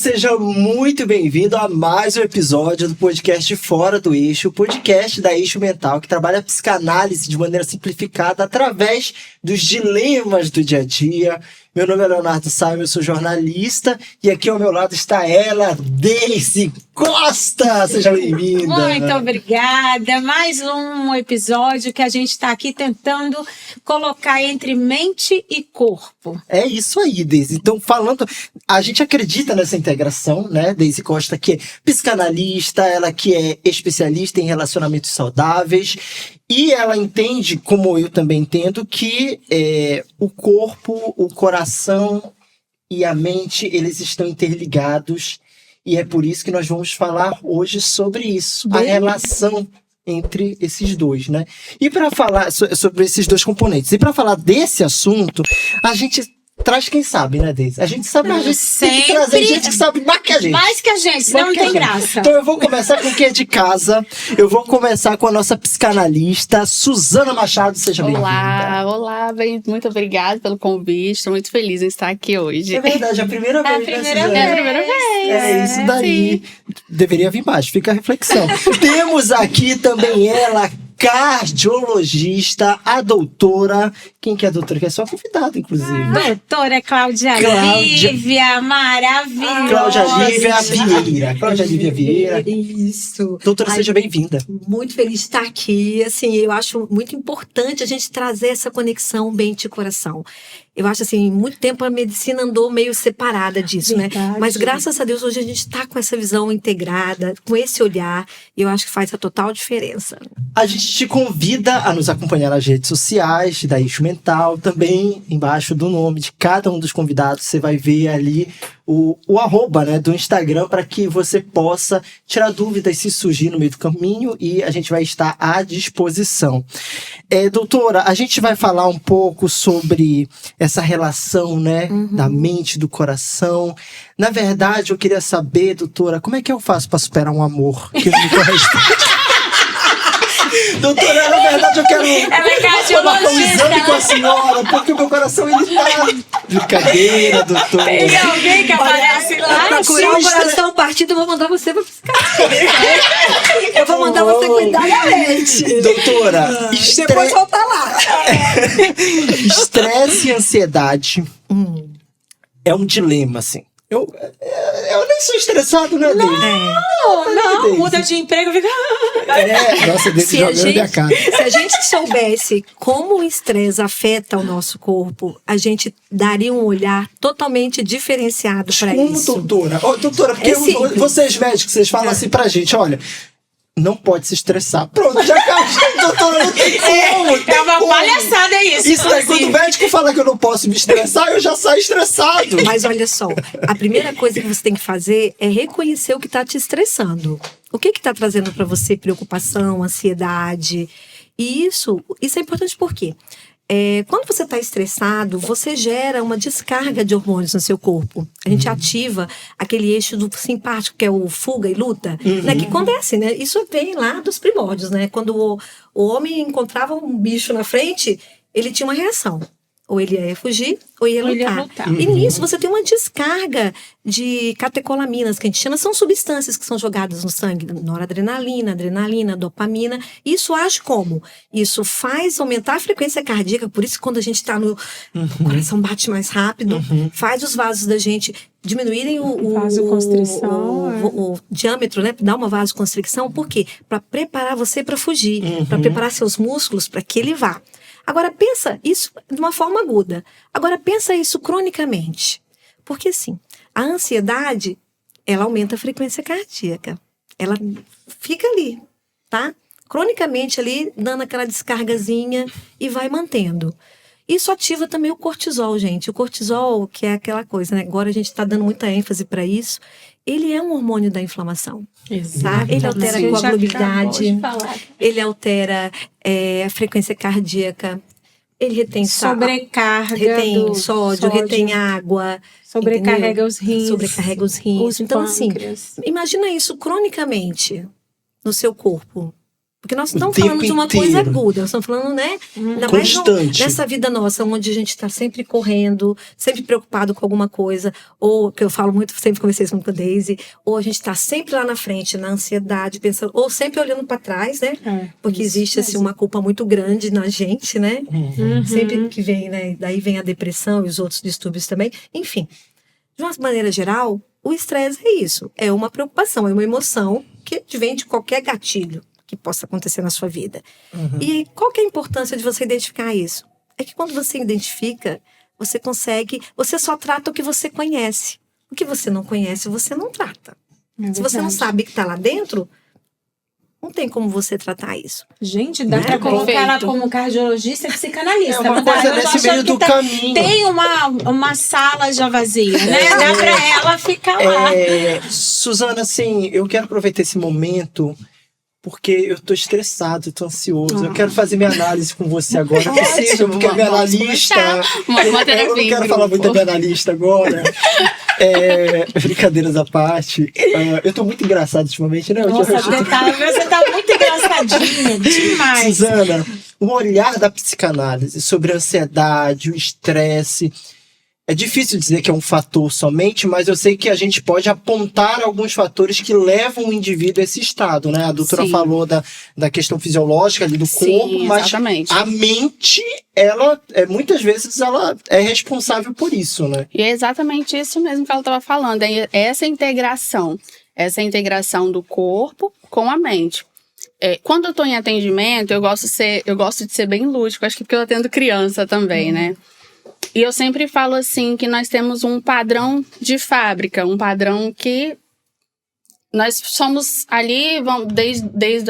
seja muito bem-vindo a mais um episódio do podcast Fora do Eixo, o podcast da Eixo Mental, que trabalha a psicanálise de maneira simplificada através dos dilemas do dia a dia. Meu nome é Leonardo Simon, eu sou jornalista e aqui ao meu lado está ela, Deise Costa. Seja bem-vinda. Muito obrigada. Mais um episódio que a gente está aqui tentando colocar entre mente e corpo. É isso aí, Deise. Então, a gente acredita nessa integração, né? Deise Costa, que é psicanalista, ela que é especialista em relacionamentos saudáveis. E ela entende, como eu também entendo, que o corpo, o coração e a mente, eles estão interligados. E é por isso que nós vamos falar hoje sobre isso, a relação entre esses dois, né? E para falar sobre esses dois componentes, e para falar desse assunto, a gente traz quem sabe, né, Deise? A gente sabe, mas a gente tem que trazer gente que sabe mais que a gente. Mais que a gente, senão não tem graça. Então eu vou começar com quem é de casa. Eu vou começar com a nossa psicanalista, Suzana Machado. Seja bem-vinda. Olá, muito obrigada pelo convite. Estou muito feliz em estar aqui hoje. É verdade, a primeira vez. A primeira vez. É isso daí. Sim. Deveria vir mais, fica a reflexão. Temos aqui também ela, cardiologista, a doutora. Quem que é a doutora? Que é sua convidada, inclusive. Doutora Cláudia Lívia, maravilhosa. Cláudia Lívia Vieira. Isso. Doutora, seja bem-vinda. Muito feliz de estar aqui. Assim, eu acho muito importante a gente trazer essa conexão mente e coração. Eu acho assim, muito tempo a medicina andou meio separada disso, Verdade. né? Mas graças a Deus hoje a gente está com essa visão integrada, com esse olhar, e eu acho que faz a total diferença. A gente te convida a nos acompanhar nas redes sociais da Eixo Mental, também embaixo do nome de cada um dos convidados, você vai ver ali o arroba, né, do Instagram, para que você possa tirar dúvidas se surgir no meio do caminho, e a gente vai estar à disposição. Doutora, a gente vai falar um pouco sobre essa relação, né, da mente, do coração. Na verdade, eu queria saber, doutora, como é que eu faço para superar um amor que não me corresponde? Doutora, na verdade eu quero marcar um exame com a senhora, porque o meu coração ele tá... Brincadeira, doutora. Tem alguém que aparece lá? Pra curar o coração partido, eu vou mandar você pra psiquiatra. Eu vou mandar você cuidar da mente. Doutora, depois voltar lá. Estresse e ansiedade é um dilema, assim. Eu nem sou estressado, né, Deise? Não, muda de emprego, fica... Nossa, Deise jogando minha cara. Se a gente soubesse como o estresse afeta o nosso corpo, a gente daria um olhar totalmente diferenciado para isso. Doutora? Doutora, porque vocês médicos, vocês falam assim pra gente, olha... Não pode se estressar. Pronto, já acabou. Doutora, não tem como. É uma palhaçada isso. Isso daí, quando o médico fala que eu não posso me estressar, eu já saio estressado. Mas olha só, a primeira coisa que você tem que fazer é reconhecer o que está te estressando. O que está trazendo para você preocupação, ansiedade. E isso é importante por quê? Quando você está estressado, você gera uma descarga de hormônios no seu corpo. A gente ativa aquele eixo do simpático, que é o fuga e luta, né? Que acontece, né? Isso vem lá dos primórdios, né? Quando o homem encontrava um bicho na frente, ele tinha uma reação. Ou ele ia fugir, ou ia lutar. E nisso você tem uma descarga de catecolaminas, que a gente chama, são substâncias que são jogadas no sangue, noradrenalina, adrenalina, dopamina. Isso age como? Isso faz aumentar a frequência cardíaca, por isso que quando a gente está o coração bate mais rápido, faz os vasos da gente diminuírem o diâmetro, né? Dá uma vasoconstricção. Por quê? Para preparar você para fugir, para preparar seus músculos para que ele vá. Agora, pensa isso de uma forma aguda. Agora, pensa isso cronicamente. Porque, assim, a ansiedade, ela aumenta a frequência cardíaca. Ela fica ali, tá? Cronicamente ali, dando aquela descargazinha e vai mantendo. Isso ativa também o cortisol, gente. O cortisol, que é aquela coisa, né? Agora a gente está dando muita ênfase para isso. Ele é um hormônio da inflamação. Exato. Tá? Ele altera a coagulabilidade, ele altera a frequência cardíaca, ele retém sobrecarga, retém sódio, retém água, sobrecarrega os rins. Sobrecarrega os rins. Então, pâncreas. Assim, imagina isso cronicamente no seu corpo. Porque nós não estamos tempo falando de uma inteiro. coisa aguda, nós estamos falando, né? Ainda mais Constante. nessa vida nossa, onde a gente está sempre correndo, sempre preocupado com alguma coisa, ou que eu falo muito, sempre conversei isso muito com a Daisy, ou a gente está sempre lá na frente, na ansiedade, pensando, ou sempre olhando para trás, né? Porque existe assim, uma culpa muito grande na gente, né? Sempre que vem, né? Daí vem a depressão e os outros distúrbios também. Enfim, de uma maneira geral, o estresse é isso. É uma preocupação, é uma emoção que vem de qualquer gatilho que possa acontecer na sua vida. E qual que é a importância de você identificar isso? É que quando você identifica, você consegue... Você só trata o que você conhece. O que você não conhece, você não trata. Se você não sabe que está lá dentro, não tem como você tratar isso. Gente, dá Né? pra colocar ela Perfeito. como cardiologista e psicanalista. É uma Não dá? coisa Eu tô nesse achando meio que do caminho. Tem uma sala já vazia, né? Dá pra ela ficar lá. Suzana, assim, eu quero aproveitar esse momento porque eu tô estressado, eu tô ansioso. Eu quero fazer minha análise com você agora. É possível, porque a minha Vamos analista... Uma terapia Eu não em quero falar muito da grupo. minha analista agora. Brincadeiras à parte. Eu tô muito engraçado ultimamente, né? Nossa, você tá muito engraçadinha, demais. Suzana, o olhar da psicanálise sobre a ansiedade, o estresse... É difícil dizer que é um fator somente, mas eu sei que a gente pode apontar alguns fatores que levam o indivíduo a esse estado, né? A doutora Sim. falou da questão fisiológica ali do Sim, corpo, mas exatamente. a mente, ela, muitas vezes, ela é responsável por isso, né? E é exatamente isso mesmo que ela estava falando, é essa integração do corpo com a mente. Quando eu estou em atendimento, eu gosto de ser bem lúdico, acho que porque eu atendo criança também, né? E eu sempre falo assim que nós temos um padrão de fábrica, um padrão que nós somos ali, desde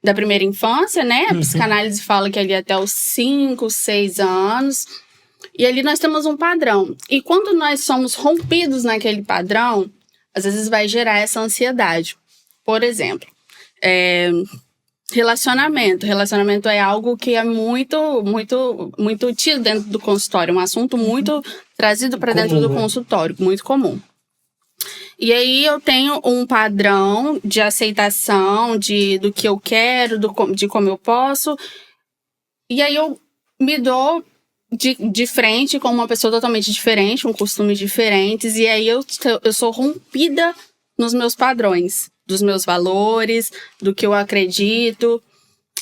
da primeira infância, né? A psicanálise fala que ali até os 5, 6 anos. E ali nós temos um padrão. E quando nós somos rompidos naquele padrão, às vezes vai gerar essa ansiedade. Por exemplo, Relacionamento é algo que é muito, muito, muito tido dentro do consultório. Um assunto muito trazido para dentro do consultório, muito comum. E aí eu tenho um padrão de aceitação do que eu quero, de como eu posso. E aí eu me dou de frente com uma pessoa totalmente diferente, com costumes diferentes. E aí eu sou rompida nos meus padrões, dos meus valores, do que eu acredito.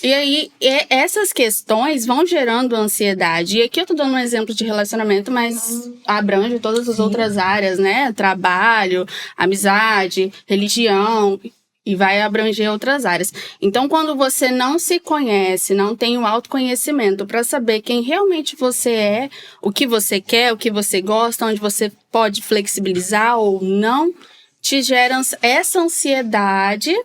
E aí, essas questões vão gerando ansiedade. E aqui eu tô dando um exemplo de relacionamento, mas abrange todas as outras áreas, né? Trabalho, amizade, religião, e vai abranger outras áreas. Então, quando você não se conhece, não tem o autoconhecimento para saber quem realmente você é, o que você quer, o que você gosta, onde você pode flexibilizar ou não, te gera essa ansiedade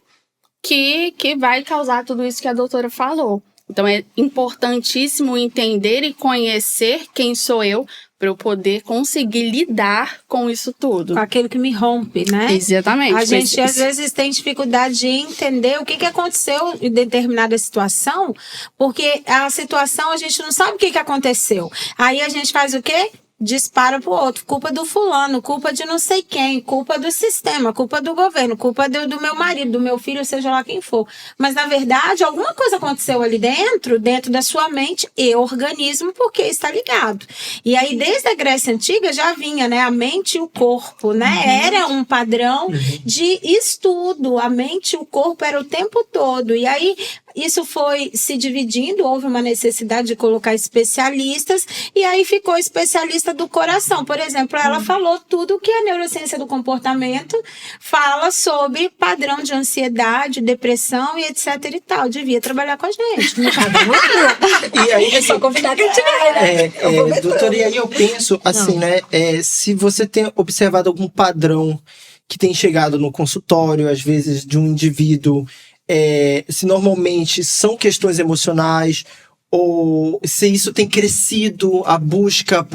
que vai causar tudo isso que a doutora falou. Então, é importantíssimo entender e conhecer quem sou eu para eu poder conseguir lidar com isso tudo. Com aquilo que me rompe, né? Exatamente. A gente, às vezes, tem dificuldade de entender o que aconteceu em determinada situação, porque a situação a gente não sabe o que aconteceu. Aí a gente faz o quê? Dispara pro outro, culpa do fulano, culpa de não sei quem, culpa do sistema, culpa do governo, culpa do meu marido, do meu filho, seja lá quem for. Mas, na verdade, alguma coisa aconteceu ali dentro da sua mente e organismo, porque está ligado. E aí, desde a Grécia Antiga, já vinha, né, a mente e o corpo, né? Era um padrão de estudo, a mente e o corpo era o tempo todo. E aí, isso foi se dividindo, houve uma necessidade de colocar especialistas, e aí ficou especialista do coração. Por exemplo, ela falou tudo que a neurociência do comportamento fala sobre padrão de ansiedade, depressão e etc e tal. Devia trabalhar com a gente. E aí, É só convidar que a gente vai, né? doutora, e aí eu penso, assim, né? Se você tem observado algum padrão que tem chegado no consultório, às vezes, de um indivíduo, se normalmente são questões emocionais, ou se isso tem crescido, a busca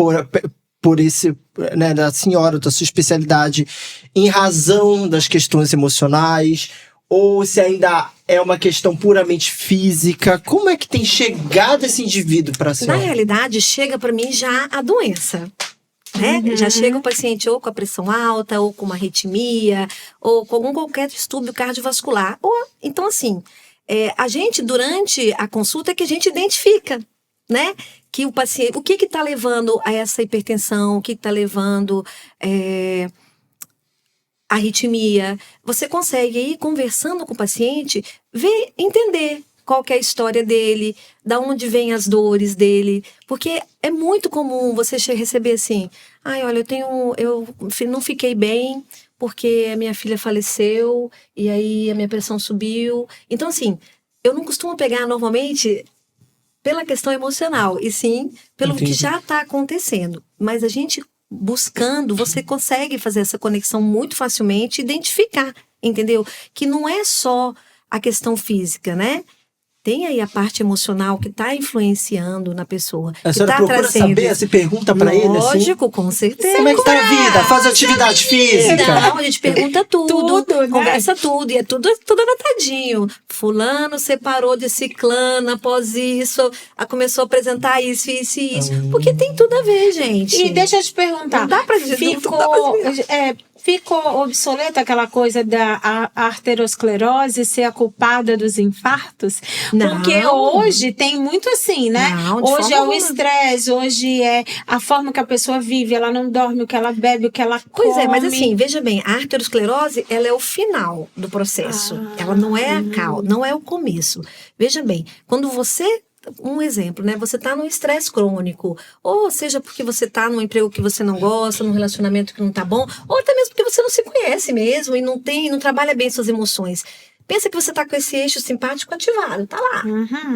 por esse, né, da senhora, da sua especialidade, em razão das questões emocionais, ou se ainda é uma questão puramente física. Como é que tem chegado esse indivíduo para a Na senhora? realidade, chega para mim já a doença. Né? Já chega o paciente ou com a pressão alta, ou com uma arritmia, ou com qualquer distúrbio cardiovascular. Então, assim, a gente, durante a consulta, é que a gente identifica, né? Que o paciente, o que está levando a essa hipertensão, o que está levando a arritmia. Você consegue ir conversando com o paciente, entender qual que é a história dele, da onde vêm as dores dele, porque é muito comum você receber assim, olha, eu não fiquei bem porque a minha filha faleceu e aí a minha pressão subiu. Então, assim, eu não costumo pegar normalmente pela questão emocional, e sim pelo que já está acontecendo. Mas a gente buscando, você consegue fazer essa conexão muito facilmente, identificar, entendeu? Que não é só a questão física, né? Tem aí a parte emocional que está influenciando na pessoa. A senhora procura saber, se pergunta para ele assim? Lógico, com certeza. Como é que tá a vida? Faz atividade física? Não, a gente pergunta tudo, né? Conversa tudo, e é tudo anotadinho. Fulano separou de ciclana após isso, começou a apresentar isso. Porque tem tudo a ver, gente. E deixa eu te perguntar. Não dá pra dizer, ficou obsoleta aquela coisa da arteriosclerose ser a culpada dos infartos? Não. Porque hoje tem muito assim, né? Não, hoje é o estresse, hoje é a forma que a pessoa vive, ela não dorme, o que ela bebe, o que ela come. Pois é, mas assim, veja bem, a arteriosclerose, ela é o final do processo. Ela não é a causa, não é o começo. Veja bem, quando você... Um exemplo, né? Você está num estresse crônico, ou seja porque você está num emprego que você não gosta, num relacionamento que não está bom, ou até mesmo porque você não se conhece mesmo e não trabalha bem suas emoções. Pensa que você está com esse eixo simpático ativado, tá lá.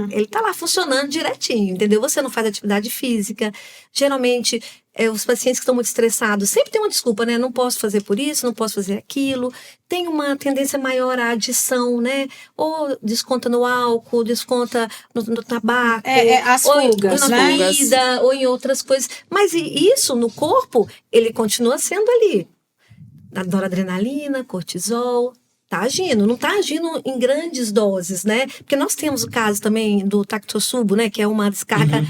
Ele tá lá funcionando direitinho, entendeu? Você não faz atividade física. Geralmente, os pacientes que estão muito estressados sempre tem uma desculpa, né? Não posso fazer por isso, não posso fazer aquilo. Tem uma tendência maior à adição, né? Ou desconta no álcool, desconta no tabaco. As fugas, ou na comida, ou em outras coisas. Mas isso, no corpo, ele continua sendo ali. Noradrenalina, cortisol... Tá agindo, não tá agindo em grandes doses, né? Porque nós temos o caso também do tactossubo, né? Que é uma descarga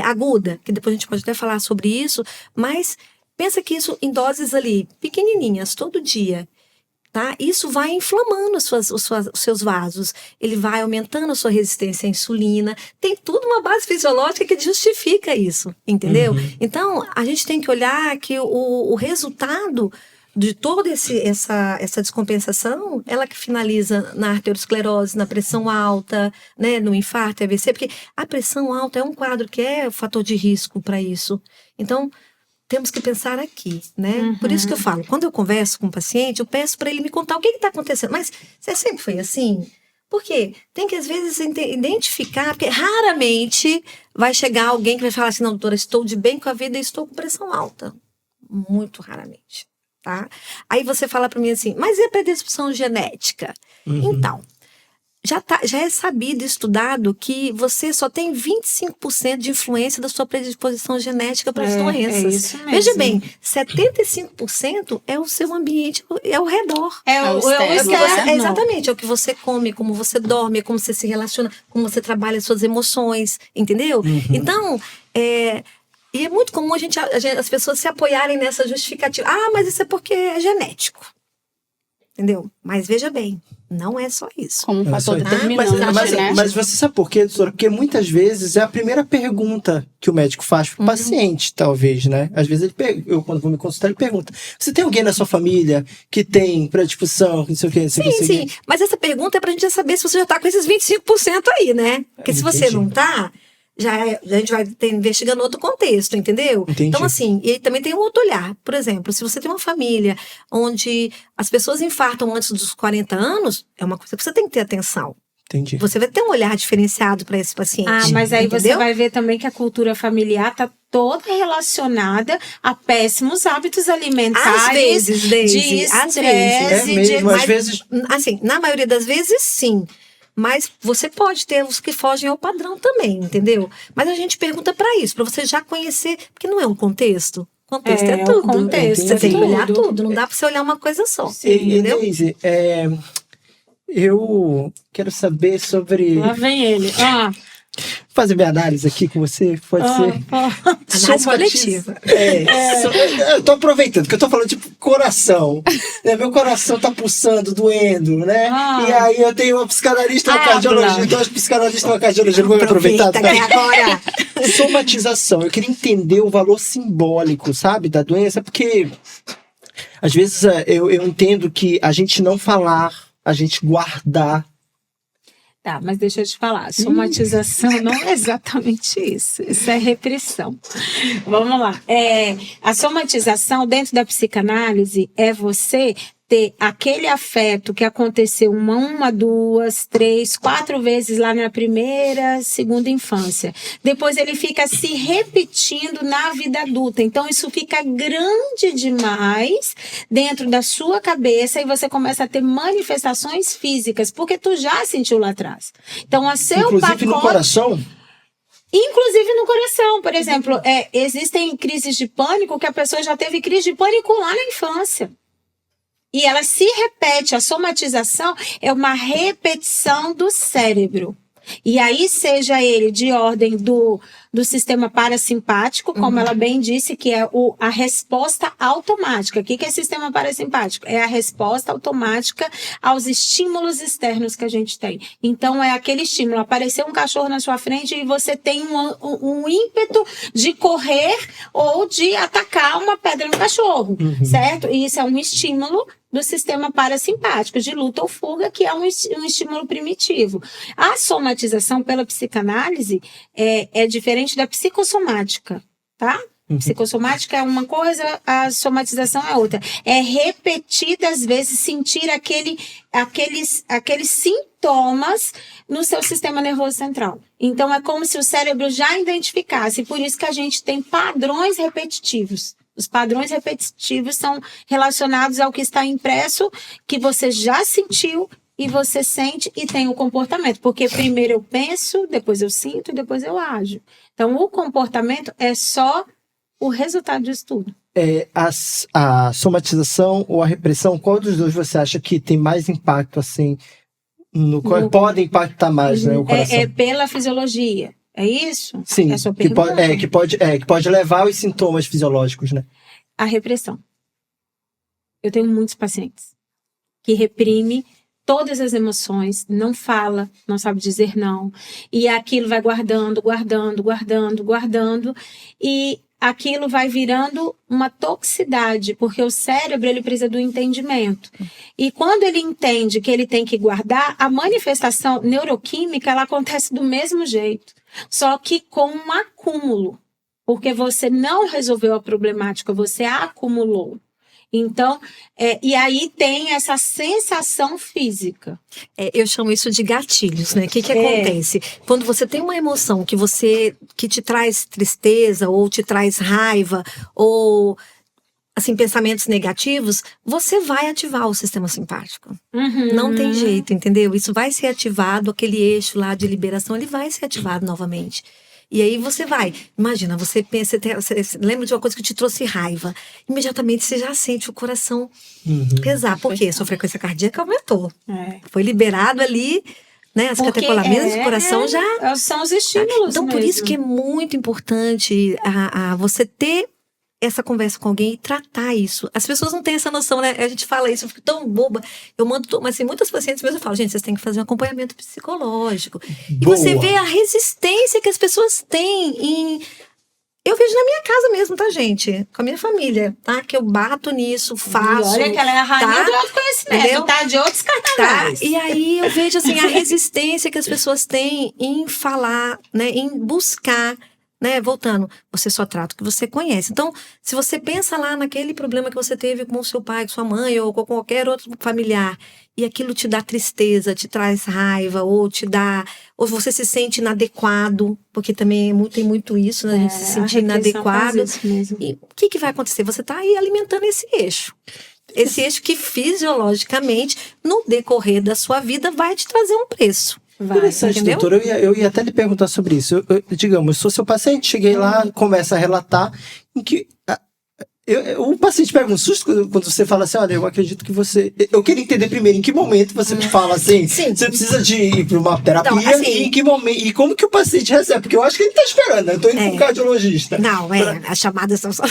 aguda, que depois a gente pode até falar sobre isso, mas pensa que isso em doses ali, pequenininhas, todo dia, tá? Isso vai inflamando os seus vasos, ele vai aumentando a sua resistência à insulina, tem tudo uma base fisiológica que justifica isso, entendeu? Então, a gente tem que olhar que o resultado de toda essa descompensação, ela que finaliza na arteriosclerose, na pressão alta, né, no infarto, AVC, porque a pressão alta é um quadro que é fator de risco para isso. Então, temos que pensar aqui, né? Por isso que eu falo, quando eu converso com o paciente, eu peço para ele me contar o que está acontecendo. Mas você sempre foi assim? Por quê? Tem que, às vezes, identificar, porque raramente vai chegar alguém que vai falar assim, não, doutora, estou de bem com a vida e estou com pressão alta. Muito raramente. Tá? Aí você fala para mim assim, mas e a predisposição genética? Então, já é sabido e estudado que você só tem 25% de influência da sua predisposição genética para as doenças. É isso mesmo. Veja bem, 75% é o seu ambiente, é ao redor. É o externo. Exatamente, é o que você come, como você dorme, como você se relaciona, como você trabalha as suas emoções, entendeu? Então, e é muito comum as pessoas se apoiarem nessa justificativa. Mas isso é porque é genético. Entendeu? Mas veja bem, não é só isso. Como um fator determinante, né? Mas você sabe por quê, doutora? Porque muitas vezes é a primeira pergunta que o médico faz pro paciente, talvez, né? Às vezes eu, quando vou me consultar, ele pergunta: você tem alguém na sua família que tem predisposição, não sei o quê? Sim. Mas essa pergunta é pra gente já saber se você já tá com esses 25% aí, né? Porque se você não tá... a gente vai investigando outro contexto, entendeu? Entendi. Então, assim, e também tem um outro olhar. Por exemplo, se você tem uma família onde as pessoas infartam antes dos 40 anos, é uma coisa que você tem que ter atenção. Entendi. Você vai ter um olhar diferenciado para esse paciente. Mas aí entendeu? você vai ver também que a cultura familiar tá toda relacionada a péssimos hábitos alimentares. Às vezes, Deise, de às estresse, vezes. Às vezes... Assim, na maioria das vezes, sim. Mas você pode ter os que fogem ao padrão também, entendeu? Mas a gente pergunta para isso, para você já conhecer, porque não é um contexto. Contexto é tudo. Contexto você é tem que tudo. olhar tudo, não dá para você olhar uma coisa só. Entendeu? Deise, eu quero saber sobre... Lá vem ele. fazer minha análise aqui com você, pode ser? Análise coletiva. Eu tô aproveitando, que eu tô falando de coração. Né? Meu coração tá pulsando, doendo, né? E aí eu tenho uma psicanalista e uma cardiologista, dois psicanalistas e uma cardiologista. Vou me aproveitar. Agora. Somatização. Eu queria entender o valor simbólico, sabe, da doença, porque às vezes eu entendo que a gente não falar, a gente guardar. Tá, mas deixa eu te falar, somatização não é exatamente isso. Isso é repressão. Vamos lá. A somatização dentro da psicanálise é você ter aquele afeto que aconteceu uma, duas, três, 4 vezes lá na primeira, segunda infância. Depois ele fica se repetindo na vida adulta. Então isso fica grande demais dentro da sua cabeça e você começa a ter manifestações físicas, porque tu já sentiu lá atrás. Então a seu Inclusive pacote... no coração? Inclusive no coração, por exemplo, existem crises de pânico que a pessoa já teve crise de pânico lá na infância. E ela se repete, a somatização é uma repetição do cérebro. E aí, seja ele de ordem do sistema parasimpático, como ela bem disse, que é a resposta automática. O que é sistema parasimpático? É a resposta automática aos estímulos externos que a gente tem. Então, é aquele estímulo. Apareceu um cachorro na sua frente e você tem um ímpeto de correr ou de atacar uma pedra no cachorro, certo? E isso é um estímulo do sistema parasimpático, de luta ou fuga, que é um estímulo primitivo. A somatização pela psicanálise é diferente da psicossomática, tá? Psicossomática é uma coisa, a somatização é outra. É repetidas vezes sentir aqueles sintomas no seu sistema nervoso central. Então, é como se o cérebro já identificasse, por isso que a gente tem padrões repetitivos. Os padrões repetitivos são relacionados ao que está impresso, que você já sentiu e você sente e tem o comportamento. Porque primeiro eu penso, depois eu sinto e depois eu ajo. Então, o comportamento é só o resultado disso tudo. A somatização ou a repressão, qual dos dois você acha que tem mais impacto, assim, pode impactar mais, né, o coração? É pela fisiologia. É isso? Sim, é a sua pergunta? que pode levar aos sintomas fisiológicos, né? A repressão. Eu tenho muitos pacientes que reprime todas as emoções, não fala, não sabe dizer não, e aquilo vai guardando, e aquilo vai virando uma toxicidade, porque o cérebro ele precisa do entendimento. E quando ele entende que ele tem que guardar, a manifestação neuroquímica ela acontece do mesmo jeito. Só que com um acúmulo, porque você não resolveu a problemática, você a acumulou. Então, e aí tem essa sensação física. Eu chamo isso de gatilhos, né? O que acontece? Quando você tem uma emoção que te traz tristeza, ou te traz raiva, ou assim, pensamentos negativos, você vai ativar o sistema simpático. Não tem jeito, entendeu? Isso vai ser ativado, aquele eixo lá de liberação, ele vai ser ativado novamente. E aí você vai, imagina, você pensa, você lembra de uma coisa que te trouxe raiva, imediatamente você já sente o coração pesar. Por quê? Sua frequência cardíaca aumentou. Foi liberado ali, né? As catecolaminas do coração já... São os estímulos. Então, por isso que é muito importante você ter essa conversa com alguém e tratar isso. As pessoas não têm essa noção, né? A gente fala isso, eu fico tão boba. Eu mando, mas assim, muitas pacientes mesmo falam, gente, vocês têm que fazer um acompanhamento psicológico. Boa. E você vê a resistência que as pessoas têm em... Eu vejo na minha casa mesmo, tá, gente? Com a minha família, tá? Que eu bato nisso, faço. Olha que ela é a rainha do autoconhecimento, entendeu? tá? De outros carnavais. Tá? E aí eu vejo, assim, a resistência que as pessoas têm em falar, né? Em buscar... Né? Voltando, você só trata o que você conhece. Então, se você pensa lá naquele problema que você teve com o seu pai, com sua mãe ou com qualquer outro familiar, e aquilo te dá tristeza, te traz raiva, ou você se sente inadequado, porque também tem muito isso, né? A gente se sentir inadequado. E o que vai acontecer? Você está aí alimentando esse eixo. Esse eixo que fisiologicamente, no decorrer da sua vida, vai te trazer um preço. Interessante, doutora. Eu ia até lhe perguntar sobre isso. Digamos, sou seu paciente, cheguei lá, começa a relatar em que O paciente pega um susto quando você fala assim, olha, eu acredito que você... Eu queria entender primeiro em que momento você me fala assim, Sim. você precisa de ir para uma terapia, Então, assim, e em que momento, e como que o paciente recebe? Porque eu acho que ele tá esperando, né? Eu tô indo pro cardiologista. Não, as chamadas são só...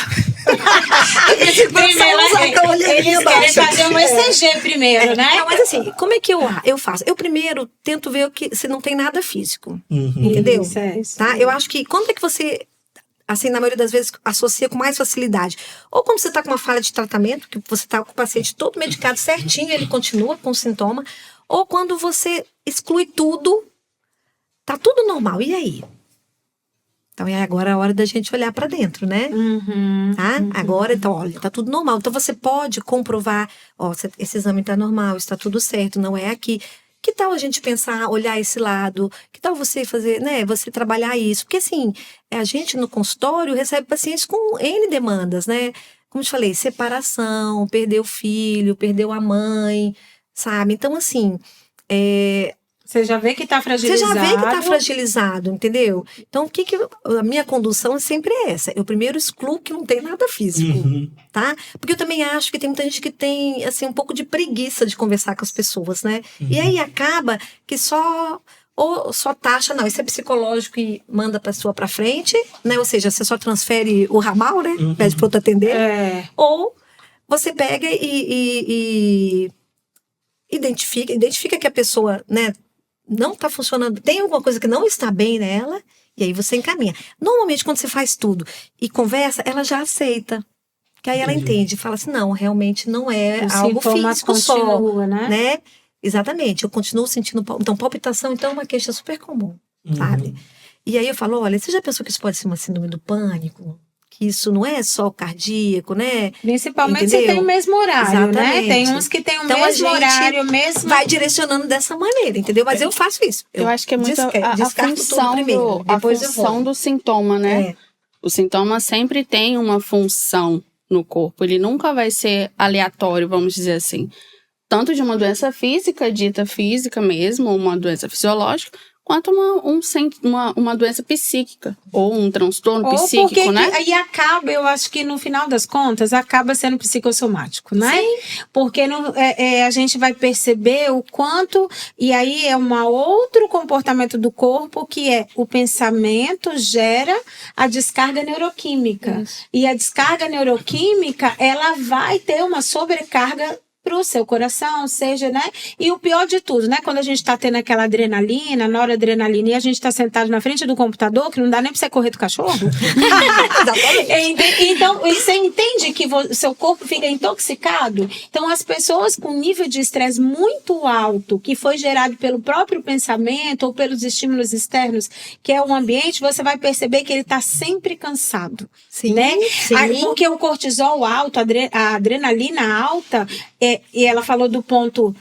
Primeiro, eles querem fazer um ECG primeiro, né? Não, mas assim, como é que eu faço? Eu primeiro tento ver se não tem nada físico, entendeu? Isso. Tá? Eu acho que quando é que você... assim, na maioria das vezes, associa com mais facilidade. Ou quando você está com uma falha de tratamento, que você está com o paciente todo medicado certinho, ele continua com o sintoma. Ou quando você exclui tudo, tá tudo normal. E aí? Então, é agora a hora da gente olhar para dentro, né? Tá? Agora, então, olha, tá tudo normal. Então, você pode comprovar, ó, esse exame tá normal, está tudo certo, não é aqui. Que tal a gente pensar, olhar esse lado? Que tal você fazer, né? Você trabalhar isso? Porque, assim, a gente no consultório recebe pacientes com N demandas, né? Como eu te falei, separação, perdeu o filho, perdeu a mãe, sabe? Então, assim, você já vê que tá fragilizado. Você já vê que tá fragilizado, entendeu? Então, a minha condução sempre é essa. Eu primeiro excluo que não tem nada físico, tá? Porque eu também acho que tem muita gente que tem, assim, um pouco de preguiça de conversar com as pessoas, né? E aí acaba que só taxa, não, isso é psicológico e manda a pessoa pra frente, né? Ou seja, você só transfere o ramal, né? Pede pro outro atender. Ou você pega e identifica que a pessoa, né, não está funcionando, tem alguma coisa que não está bem nela, e aí você encaminha. Normalmente, quando você faz tudo e conversa, ela já aceita. Que aí ela entende, fala assim, não, realmente não é algo físico só, né? Exatamente, eu continuo sentindo... Então, palpitação, então, é uma queixa super comum, sabe? E aí eu falo, olha, você já pensou que isso pode ser uma síndrome do pânico? Que isso não é só cardíaco, né? Principalmente entendeu? se tem o mesmo horário, Exatamente. né? Tem uns que tem o Então, mesmo horário, mesmo... vai direcionando dessa maneira, entendeu? Mas eu faço isso. Eu acho que é muito a função do sintoma, né? O sintoma sempre tem uma função no corpo. Ele nunca vai ser aleatório, vamos dizer assim. Tanto de uma doença física, dita física mesmo, ou uma doença fisiológica, quanto uma doença psíquica, ou um transtorno psíquico, né? Aí acaba, eu acho que no final das contas, acaba sendo psicossomático, né? Sim. Porque a gente vai perceber o quanto, e aí é um outro comportamento do corpo, que é o pensamento gera a descarga neuroquímica. Isso. E a descarga neuroquímica, ela vai ter uma sobrecarga pro seu coração, seja, né? E o pior de tudo, né? Quando a gente tá tendo aquela adrenalina, noradrenalina, e a gente tá sentado na frente do computador, que não dá nem pra você correr do cachorro. Então, você entende que o seu corpo fica intoxicado? Então, as pessoas com nível de estresse muito alto, que foi gerado pelo próprio pensamento ou pelos estímulos externos, que é o ambiente, você vai perceber que ele tá sempre cansado. Sim, né? sim. Porque o cortisol alto, a adrenalina alta, e ela falou do ponto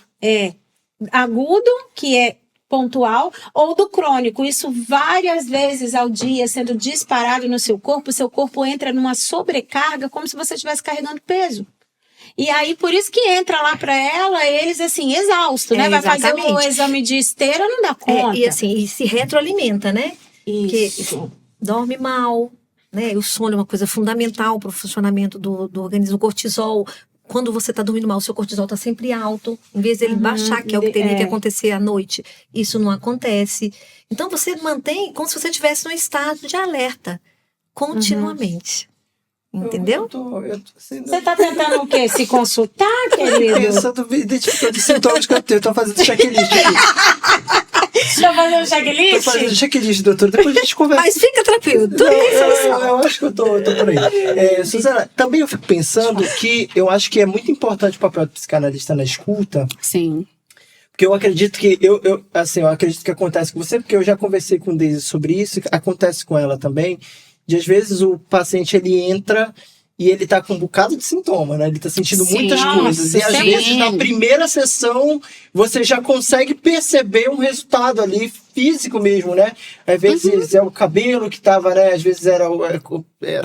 agudo, que é pontual, ou do crônico. Isso várias vezes ao dia sendo disparado no seu corpo entra numa sobrecarga, como se você estivesse carregando peso. E aí, por isso que entra lá para ela, eles assim, exaustos, né? Vai fazer o exame de esteira, não dá conta. E assim, e se retroalimenta, né? Isso. Porque dorme mal, né? O sono é uma coisa fundamental para o funcionamento do organismo. O cortisol, quando você está dormindo mal, o seu cortisol está sempre alto. Em vez dele baixar, que é o que teria que acontecer à noite, isso não acontece. Então, você mantém como se você estivesse num estado de alerta continuamente. Entendeu? Você está tentando o quê? Se consultar, querido? Eu tô identificando os sintomas que eu tenho. Eu tô fazendo checklist aqui. Tá fazendo checklist? Tô fazendo checklist, doutor. Depois a gente conversa. Mas fica tranquilo. Eu acho que eu tô por aí. Suzana, também eu fico pensando que eu acho que é muito importante o papel do psicanalista na escuta. Sim. Porque eu acredito que eu acredito que acontece com você, porque eu já conversei com Deise sobre isso, acontece com ela também. De às vezes o paciente ele entra e ele tá com um bocado de sintoma, né? Ele tá sentindo muitas coisas. E às vezes na primeira sessão você já consegue perceber um resultado ali físico mesmo, né? Às vezes é o cabelo que tava, né? Às vezes era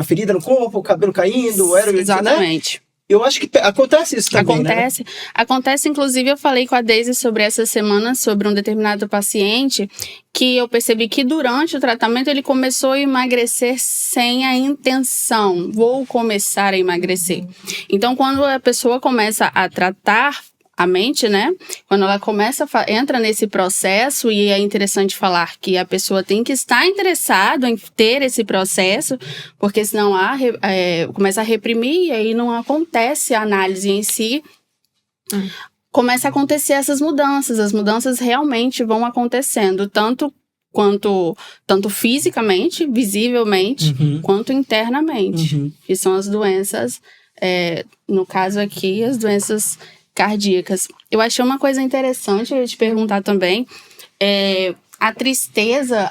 ferida no corpo, o cabelo caindo. Exatamente. Né? Eu acho que acontece isso também, Acontece. né? Acontece, inclusive, eu falei com a Deise sobre essa semana, sobre um determinado paciente, que eu percebi que durante o tratamento ele começou a emagrecer sem a intenção. Vou começar a emagrecer. Então, quando a pessoa começa a tratar a mente, né? Quando ela entra nesse processo, e é interessante falar que a pessoa tem que estar interessada em ter esse processo, porque senão começa a reprimir e aí não acontece a análise em si. Começa a acontecer essas mudanças. As mudanças realmente vão acontecendo, tanto fisicamente, visivelmente, quanto internamente. Que são as doenças, no caso aqui, as doenças cardíacas. Eu achei uma coisa interessante, eu ia te perguntar também, a tristeza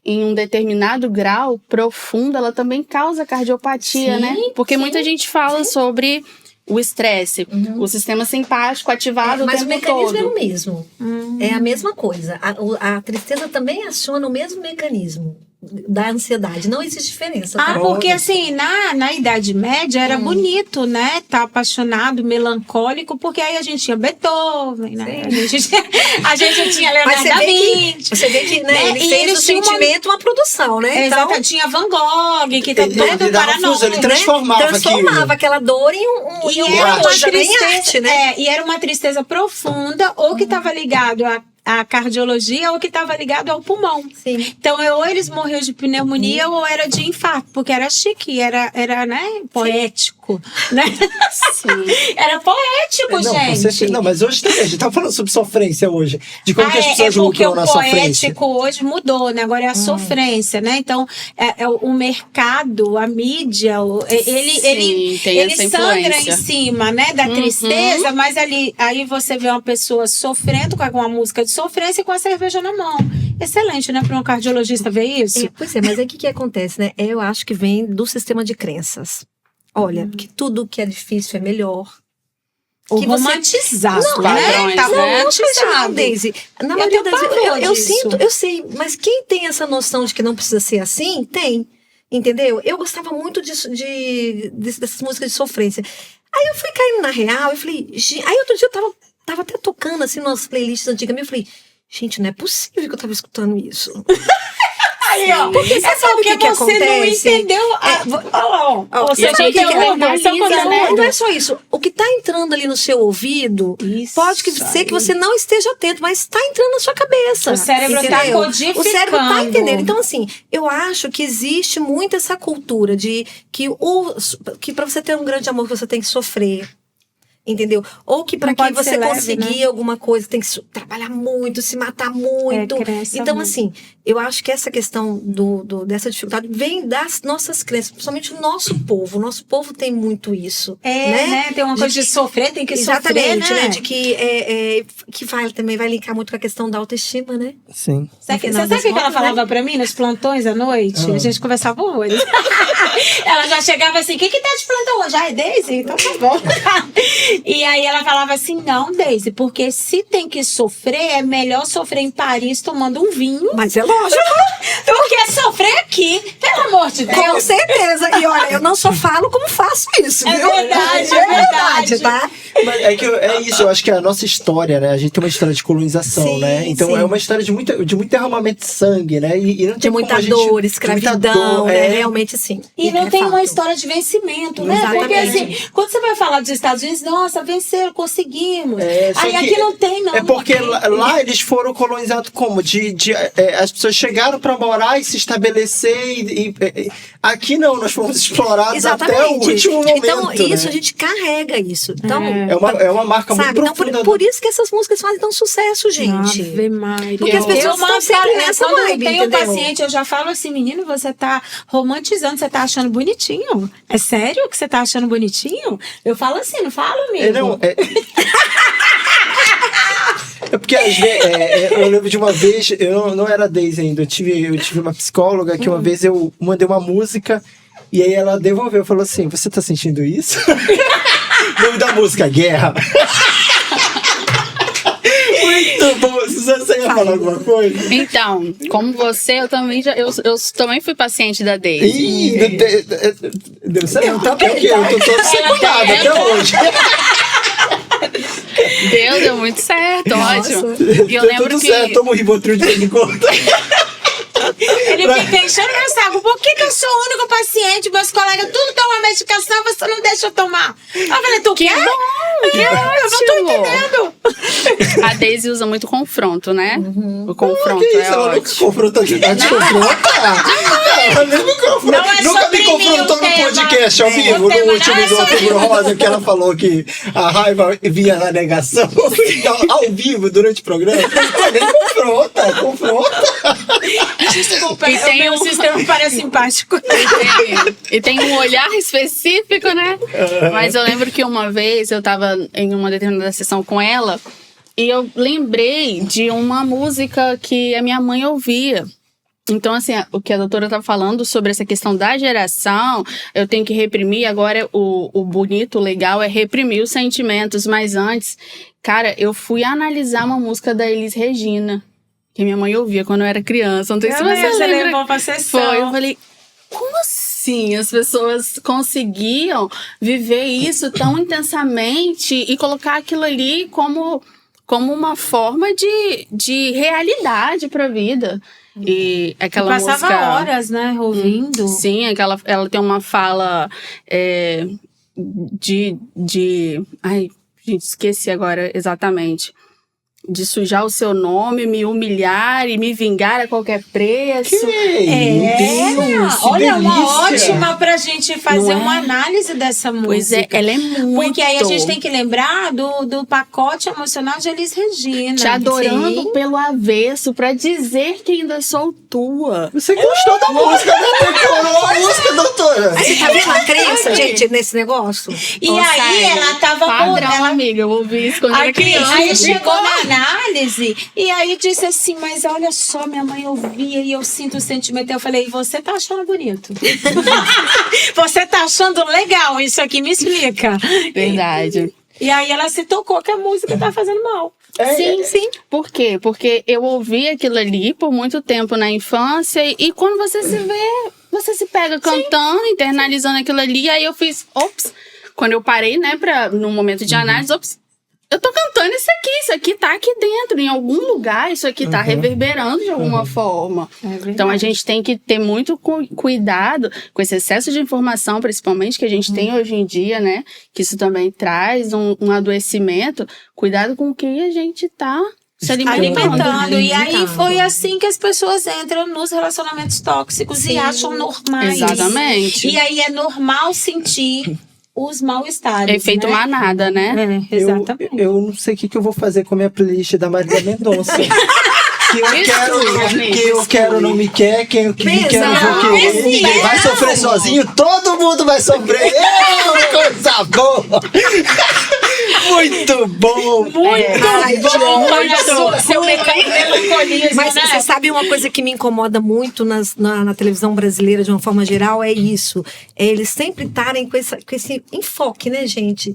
em um determinado grau profundo, ela também causa cardiopatia, Sim, né? Porque sim, muita gente fala sobre o estresse, o sistema simpático ativado o tempo todo. Mas o mecanismo é o mesmo. É a mesma coisa. A tristeza também aciona o mesmo mecanismo da ansiedade. Não existe diferença. Tá? Porque assim, na Idade Média era bonito, né? Tá apaixonado, melancólico, porque aí a gente tinha Beethoven, né? A gente tinha Leonardo da Vinci. Você vê que né, ele fez do sentimento uma produção, né? Exato, então, tinha Van Gogh, que tá Ele todo paranoico. ele transformava aquela dor em uma tristeza, né? E era uma tristeza profunda, ou que estava ligado a cardiologia ou que estava ligado ao pulmão. Sim. Então, ou eles morriam de pneumonia ou era de infarto, porque era chique, era né, poético, né? Sim. Era poético, gente. Não, mas hoje a gente tá falando sobre sofrência hoje, de como que as pessoas lucram na sofrência. Porque o poético hoje mudou, né? Agora é a sofrência, né? Então, o mercado, a mídia, ele sangra em cima, né, da tristeza, mas aí você vê uma pessoa sofrendo com uma música de sofrência e com a cerveja na mão. Excelente, né? Para um cardiologista ver isso. Pois é, mas aí o que acontece, né? Eu acho que vem do sistema de crenças. Olha, que tudo que é difícil é melhor. Que romantizado, não, padrões, Tá né? romantizado. Daisy. Na maioria das vezes, eu sei, mas quem tem essa noção de que não precisa ser assim, tem. Entendeu? Eu gostava muito dessas músicas de sofrência. Aí eu fui caindo na real, eu falei... Aí outro dia eu tava até tocando assim nas playlists antigas, eu falei, gente, não é possível que eu tava escutando isso. Aí, ó, porque você sabe o que você acontece? Não entendeu. Você sabe o que né? Não é só isso. O que tá entrando ali no seu ouvido, pode ser que você não esteja atento, mas tá entrando na sua cabeça. O cérebro tá codificando. O cérebro tá entendendo. Então, assim, eu acho que existe muito essa cultura de que pra você ter um grande amor, você tem que sofrer. Entendeu? Ou que para que você conseguir alguma coisa tem que trabalhar muito, se matar muito. Então, muito. Assim, eu acho que essa questão dessa dificuldade vem das nossas crenças, principalmente o nosso povo. O nosso povo tem muito isso. Né? Tem uma coisa de sofrer, tem que exatamente, sofrer, né? De que também vai linkar muito com a questão da autoestima, né? Sim. Você sabe o que ela falava pra mim nos plantões à noite? A gente conversava hoje. Ela já chegava assim, o que tá de plantão hoje? É Daisy? Então tá bom. E aí ela falava assim, não, Daisy, porque se tem que sofrer, é melhor sofrer em Paris tomando um vinho. Mas é lógico. Do que sofrer aqui, pelo amor de Deus. Com certeza. E olha, eu não só falo como faço isso, viu? É verdade, tá? Mas é isso, eu acho que é a nossa história, né? A gente tem uma história de colonização, né? Então é uma história de muito derramamento de sangue, né? E não tem de muita dor, escravidão, né? Realmente sim. E não tem uma história de vencimento, né? Exatamente. Porque assim, quando você vai falar dos Estados Unidos, nossa, venceram, conseguimos. Aí aqui não tem, não. É porque lá eles foram colonizados como? As pessoas chegaram para morar e se estabelecer aqui não, nós fomos explorados até o último momento. Então isso, a gente carrega isso. Então, é uma marca muito profunda. Então, por isso que essas músicas fazem tão sucesso, gente. Ave Maria. Porque as pessoas estão sempre nessa vibe, tem um paciente, eu já falo assim, menino, você tá romantizando, você tá achando bonitinho? É sério que você tá achando bonitinho? Eu falo assim, não falo, amigo? É porque às vezes, eu lembro de uma vez, eu não era Daisy ainda, eu tive uma psicóloga que uma vez eu mandei uma música e aí ela devolveu, falou assim, você tá sentindo isso? O nome da música, Guerra. Muito bom, Suzana, você ia falar alguma coisa? Então, como você, eu também também fui paciente da Daisy. Ih, deu certo. Eu tô todo secundado até hoje. Deu muito certo, ótimo. E eu Deu lembro tudo que... certo, toma um Rivotril de vez em quando. Ele fica enchendo meu saco. Por que eu sou o único paciente? Meus colegas tudo tomam medicação, você não deixa eu tomar. Eu falei, tu quer? Eu não tô entendendo. A Daisy usa muito confronto, né? O confronto Que é isso? Ela nunca ótimo. confrontou de verdade. Ela nunca me confrontou no podcast ao vivo, no último do Outubro Rosa, que ela falou que a raiva vinha na negação. Ao vivo, durante o programa. Nem confronta. Desculpa, E tem o um- sistema parasimpático. E tem um olhar específico, né? Mas eu lembro que uma vez eu tava em uma determinada sessão com ela e eu lembrei de uma música que a minha mãe ouvia. Então, assim, o que a doutora tá falando sobre essa questão da geração, eu tenho que reprimir. Agora, o bonito, o legal é reprimir os sentimentos. Mas antes, cara, eu fui analisar uma música da Elis Regina, que minha mãe ouvia quando eu era criança. Não sei se você lembra. levou pra sessão. Foi, eu falei, como assim as pessoas conseguiam viver isso tão intensamente e colocar aquilo ali como uma forma de realidade pra vida? E aquela Passava música... horas, né, ouvindo. Sim, ela tem uma fala ai, gente, esqueci agora exatamente. De sujar o seu nome, me humilhar e me vingar a qualquer preço. Olha, uma ótima pra gente fazer Não é? uma análise dessa música. Pois é, ela é muito. Porque aí a gente tem que lembrar do pacote emocional de Elis Regina. Te adorando Sim. pelo avesso pra dizer que ainda sou tua. Você gostou da música, né? Decorou a música, doutora. Você tá vendo a crença, gente, nesse negócio? E Nossa, aí ela tava padrão, ela... amiga. Eu ouvi isso quando era Aqui, criança. aí chegou na análise e aí disse assim, mas olha só, minha mãe ouvia e eu sinto o sentimento. Eu falei, você tá achando bonito? Você tá achando legal isso aqui? Me explica. Verdade. E aí ela se tocou que a música tá fazendo mal. Sim. Por quê? Porque eu ouvi aquilo ali por muito tempo na infância e quando você se vê, você se pega cantando, internalizando aquilo ali. Aí eu fiz, ops, quando eu parei, né, num momento de análise, ops, eu tô cantando isso aqui tá aqui dentro, em algum lugar, isso aqui tá reverberando de alguma forma. Então a gente tem que ter muito cuidado com esse excesso de informação, principalmente que a gente tem hoje em dia, né? Que isso também traz um adoecimento. Cuidado com o que a gente tá se Alimentando. E aí Alimentando. foi assim que as pessoas entram nos relacionamentos tóxicos e acham normais. Exatamente. E aí é normal sentir os mal-estares. Efeito né? manada, né? Exatamente. Eu não sei o que eu vou fazer com a minha playlist da Marília Mendonça. Quem eu quero não me quer, quem eu me quer não vou querer. Ninguém vai sofrer sozinho, todo mundo vai sofrer. Coisa boa! Muito bom! Seu melancolismo, Mas né? você sabe uma coisa que me incomoda muito na televisão brasileira, de uma forma geral, é isso. É eles sempre estarem com esse enfoque, né, gente?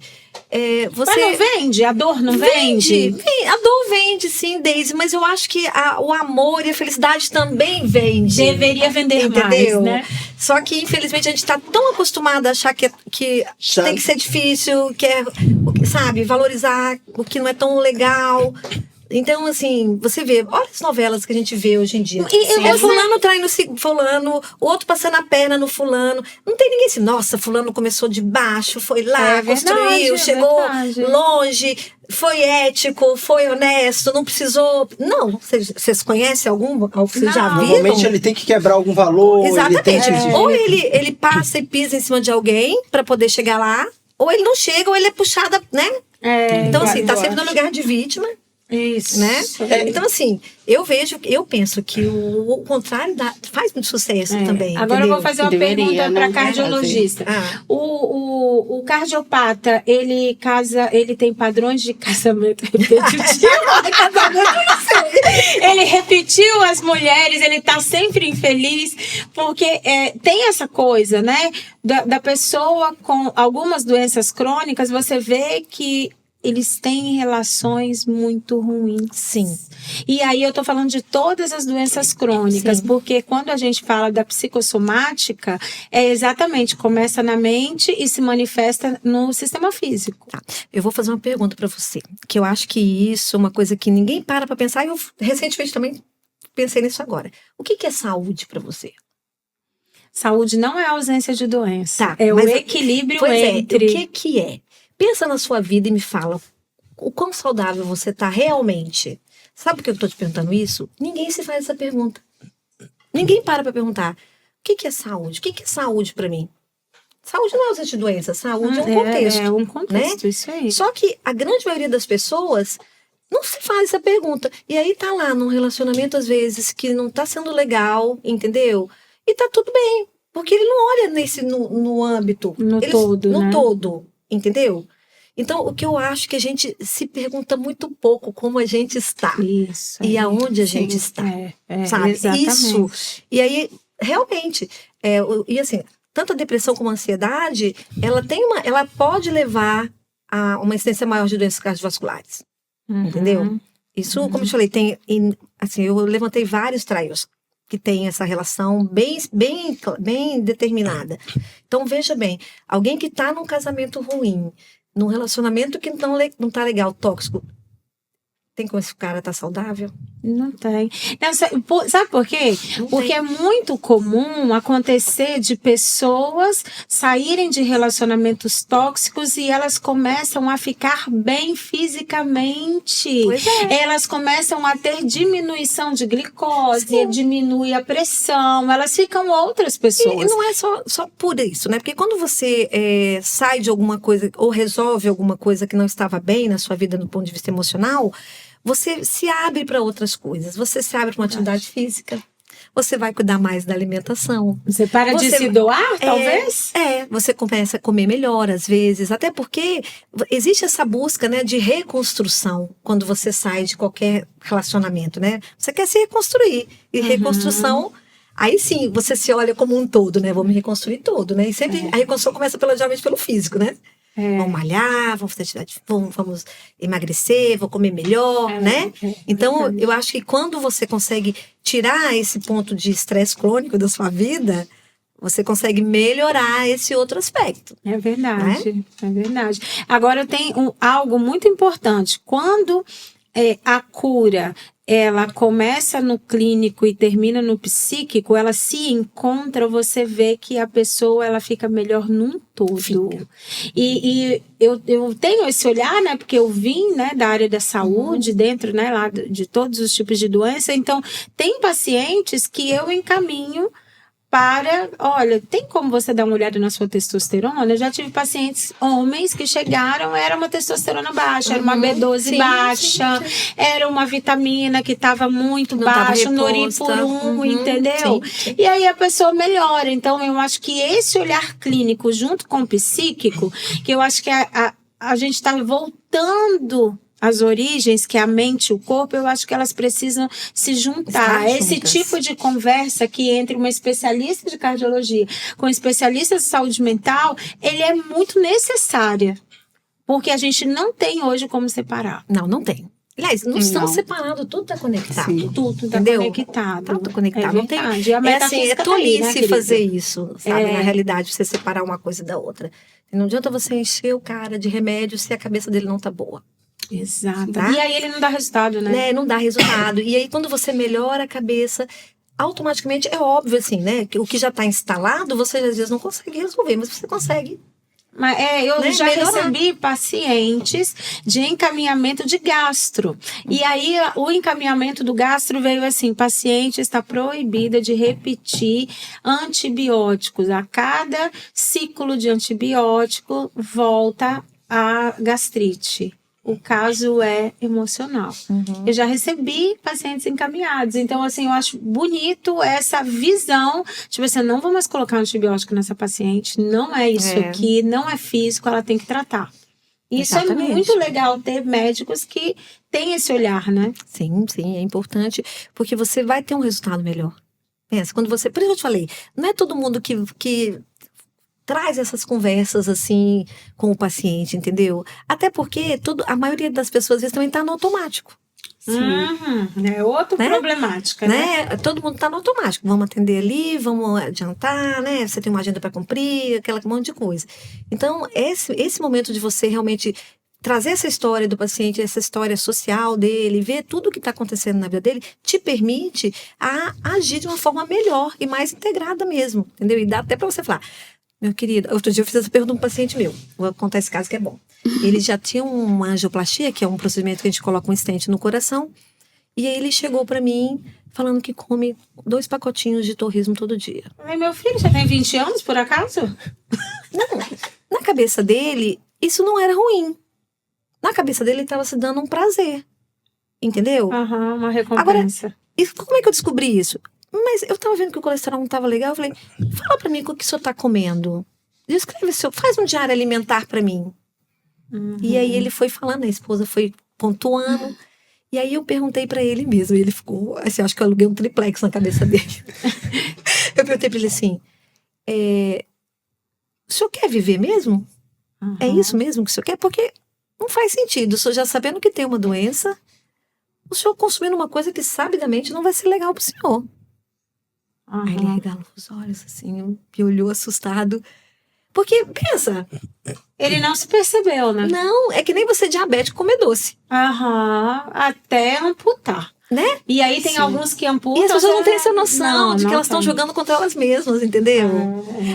Mas não vende? A dor não vende? A dor vende, sim, Daisy, mas eu acho que o amor e a felicidade também vende. Deveria vender Entendeu? mais, né? Só que, infelizmente, a gente tá tão acostumado a achar que tem que ser difícil, sabe, valorizar o que não é tão legal. Então, assim, você vê, olha as novelas que a gente vê hoje em dia. Fulano traindo fulano, o outro passando a perna no fulano. Não tem ninguém assim, nossa, fulano começou de baixo, foi lá, construiu, chegou longe, foi ético, foi honesto, não precisou... Não, vocês conhecem algum? Vocês já viram? Normalmente ele tem que quebrar algum valor. Exatamente. Ele tem que... Ou ele passa e pisa em cima de alguém pra poder chegar lá, ou ele não chega, ou ele é puxada, né? Então, assim, tá sempre no lugar de vítima. Isso. Né? Então, assim, eu penso que o contrário faz muito sucesso também. Agora eu vou fazer uma pergunta para cardiologista. O cardiopata, ele tem padrões de casamento repetitivo? Ele repetiu as mulheres, ele tá sempre infeliz, porque tem essa coisa, né? Da pessoa com algumas doenças crônicas, você vê que eles têm relações muito ruins. Sim. E aí eu tô falando de todas as doenças crônicas, Sim. porque quando a gente fala da psicossomática, é exatamente, começa na mente e se manifesta no sistema físico. Tá. Eu vou fazer uma pergunta para você, que eu acho que isso é uma coisa que ninguém para pensar, e eu recentemente também pensei nisso agora. O que é saúde para você? Saúde não é ausência de doença, Tá, é o mas equilíbrio Pois entre... o que é? Pensa na sua vida e me fala o quão saudável você tá realmente. Sabe por que eu tô te perguntando isso? Ninguém se faz essa pergunta. Ninguém para perguntar. O que é saúde? O que é saúde para mim? Saúde não é ausência de doença, saúde é um contexto. É um contexto, isso aí. Só que a grande maioria das pessoas não se faz essa pergunta. E aí tá lá num relacionamento, às vezes, que não tá sendo legal, entendeu? E tá tudo bem. Porque ele não olha no âmbito. No todo, no né? todo, entendeu? Então, o que eu acho que a gente se pergunta muito pouco como a gente está. Isso. E aí. aonde a Sim, gente está. sabe? Exatamente. Isso. E aí, realmente, e assim, tanto a depressão como a ansiedade, ela pode levar a uma incidência maior de doenças cardiovasculares. Entendeu? Isso, como eu te falei, assim, eu levantei vários trials que tem essa relação bem determinada. Então, veja bem, alguém que está num casamento ruim, num relacionamento que não tá legal, tóxico, tem como esse cara tá saudável? Não tem. Não, sabe por quê? Não Porque tem. é muito comum acontecer de pessoas saírem de relacionamentos tóxicos e elas começam a ficar bem fisicamente. Pois é. Elas começam a ter diminuição de glicose, Sim. diminui a pressão, elas ficam outras pessoas. E não é só por isso, né? Porque quando você sai de alguma coisa ou resolve alguma coisa que não estava bem na sua vida do ponto de vista emocional, você se abre para outras coisas. Você se abre para uma atividade física. Você vai cuidar mais da alimentação. Você para de se doar, talvez? Você começa a comer melhor, às vezes. Até porque existe essa busca, né, de reconstrução quando você sai de qualquer relacionamento, né? Você quer se reconstruir. E reconstrução... Aí sim, você se olha como um todo, né? Vou me reconstruir todo, né? E sempre a reconstrução começa geralmente pelo físico, né? Vamos malhar, vamos fazer atividade, vamos emagrecer, vou comer melhor, né? Então, eu acho que quando você consegue tirar esse ponto de estresse crônico da sua vida, você consegue melhorar esse outro aspecto. É verdade, é verdade. Agora tem algo muito importante. Quando a cura ela começa no clínico e termina no psíquico, ela se encontra, você vê que a pessoa ela fica melhor num todo. Fica. E eu tenho esse olhar, né, porque eu vim, né, da área da saúde, dentro, né, lá de todos os tipos de doença, então tem pacientes que eu encaminho olha, tem como você dar uma olhada na sua testosterona? Eu já tive pacientes homens que chegaram, era uma testosterona baixa, era uma B12 baixa, era uma vitamina que estava muito baixa, noripurum, entendeu? Sim. E aí a pessoa melhora. Então, eu acho que esse olhar clínico junto com o psíquico, que eu acho que a gente está voltando as origens, que é a mente e o corpo, eu acho que elas precisam se juntar. Esse tipo de conversa que entre uma especialista de cardiologia com um especialista de saúde mental, ele é muito necessária. Porque a gente não tem hoje como separar. Não tem. Aliás, não estão separados, tudo está conectado. Sim, tudo está conectado. Tudo conectado. Não tem. É tolice fazer isso, sabe? Na realidade, você separar uma coisa da outra. Não adianta você encher o cara de remédio se a cabeça dele não tá boa. Exato. Tá? E aí ele não dá resultado, né? Não dá resultado. E aí quando você melhora a cabeça, automaticamente é óbvio assim, né? Que o que já está instalado, você às vezes não consegue resolver, mas você consegue. Mas eu já recebi pacientes de encaminhamento de gastro. E aí, o encaminhamento do gastro veio assim: paciente está proibida de repetir antibióticos. A cada ciclo de antibiótico, volta a gastrite. O caso é emocional. Eu já recebi pacientes encaminhados. Então, assim, eu acho bonito essa visão. Tipo assim, não vou mais colocar antibiótico nessa paciente. Não é isso aqui, não é físico, ela tem que tratar. Isso é muito legal ter médicos que têm esse olhar, né? Sim, é importante. Porque você vai ter um resultado melhor. Pensa, quando você... Por isso eu te falei, não é todo mundo que traz essas conversas assim com o paciente, entendeu? Até porque a maioria das pessoas às vezes também está no automático. É outra Né? problemática, né? Todo mundo está no automático. Vamos atender ali, vamos adiantar, né? Você tem uma agenda para cumprir, aquela monte de coisa. Então, esse momento de você realmente trazer essa história do paciente, essa história social dele, ver tudo o que está acontecendo na vida dele, te permite a agir de uma forma melhor e mais integrada mesmo, entendeu? E dá até para você falar, meu querido, outro dia eu fiz essa pergunta a um paciente meu, vou contar esse caso que é bom. Ele já tinha uma angioplastia, que é um procedimento que a gente coloca um stent no coração, e aí ele chegou para mim falando que come 2 pacotinhos de torresmo todo dia. Mas meu filho já tem 20 anos, por acaso? Não, na cabeça dele, isso não era ruim. Na cabeça dele, ele estava se dando um prazer. Entendeu? Uma recompensa. E como é que eu descobri isso? Mas eu estava vendo que o colesterol não estava legal. Eu falei, fala para mim o que o senhor está comendo. Descreve, faz um diário alimentar para mim. E aí ele foi falando, a esposa foi pontuando. E aí eu perguntei para ele mesmo. E ele ficou, assim, acho que eu aluguei um triplex na cabeça dele. Eu perguntei para ele assim, o senhor quer viver mesmo? É isso mesmo que o senhor quer? Porque não faz sentido. O senhor já sabendo que tem uma doença, o senhor consumindo uma coisa que sabidamente não vai ser legal pro senhor. Aí ele regalou os olhos assim, e olhou assustado. Porque, pensa... Ele não se percebeu, né? Não, é que nem você diabético comer doce. Até amputar. Né? E aí tem alguns que amputam. E as pessoas não têm essa noção de que elas estão jogando contra elas mesmas, entendeu?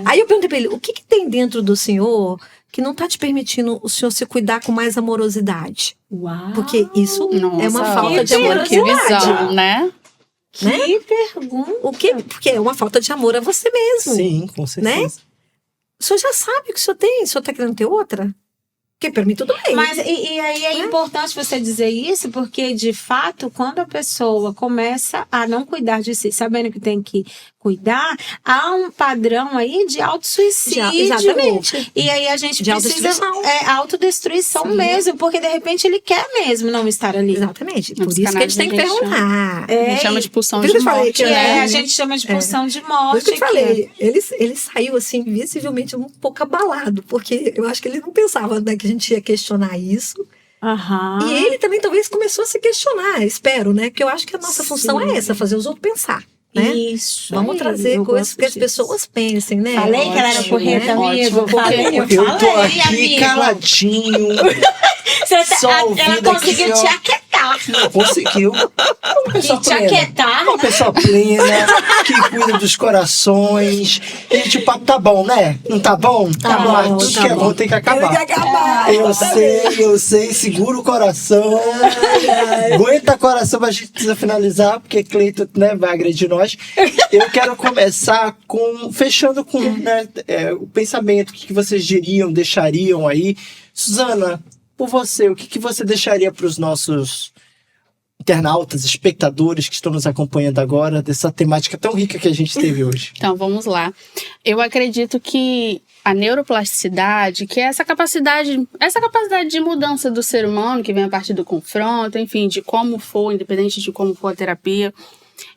Aí eu perguntei pra ele, o que tem dentro do senhor que não tá te permitindo o senhor se cuidar com mais amorosidade? Uau! Porque isso é uma Nossa, falta de amor. que visão, né? Que pergunta! O quê? Porque é uma falta de amor a você mesmo. Sim, com certeza. O senhor já sabe o que o senhor tem, o senhor tá querendo ter outra? Porque pra mim tudo bem. Mas e aí é importante você dizer isso, porque de fato, quando a pessoa começa a não cuidar de si, sabendo que tem que cuidar, há um padrão aí de autossuicídio. Exatamente. E aí a gente De precisa autodestruição. Autodestruição mesmo, porque de repente ele quer mesmo não estar ali. Exatamente. Na Por isso que a gente tem que perguntar. A gente chama de pulsão Por isso de que eu falei morte, que né? A gente chama de pulsão de Por morte. isso que eu falei, ele saiu assim, visivelmente um pouco abalado, porque eu acho que ele não pensava, né, que a gente ia questionar isso. E ele também talvez começou a se questionar, espero, né? Porque eu acho que a nossa função é essa, fazer os outros pensar. Né? Isso. Vamos trazer coisas que as pessoas pensem, né? Falei que ela era porreta, amigo. Eu tô aqui caladinho. Só ouvindo ela conseguiu aqui, te ó. aquietar. Conseguiu. Uma pessoa Te plena. aquietar. Uma pessoa plena, que cuida dos corações. Gente, o papo tá bom, né? Não tá bom? Tá bom, Mas tudo tá que é bom. bom tem que acabar. Tem que acabar. Eu sei. Segura o coração. Aguenta o coração, mas a gente precisa finalizar, porque Cleiton, né, vai agredir nós. Eu quero começar fechando com né, o pensamento, o que vocês diriam, deixariam aí. Suzana, por você, o que você deixaria para os nossos internautas, espectadores que estão nos acompanhando agora, dessa temática tão rica que a gente teve hoje? Então, vamos lá. Eu acredito que a neuroplasticidade, que é essa capacidade de mudança do ser humano, que vem a partir do confronto, enfim, de como for, independente de como for a terapia,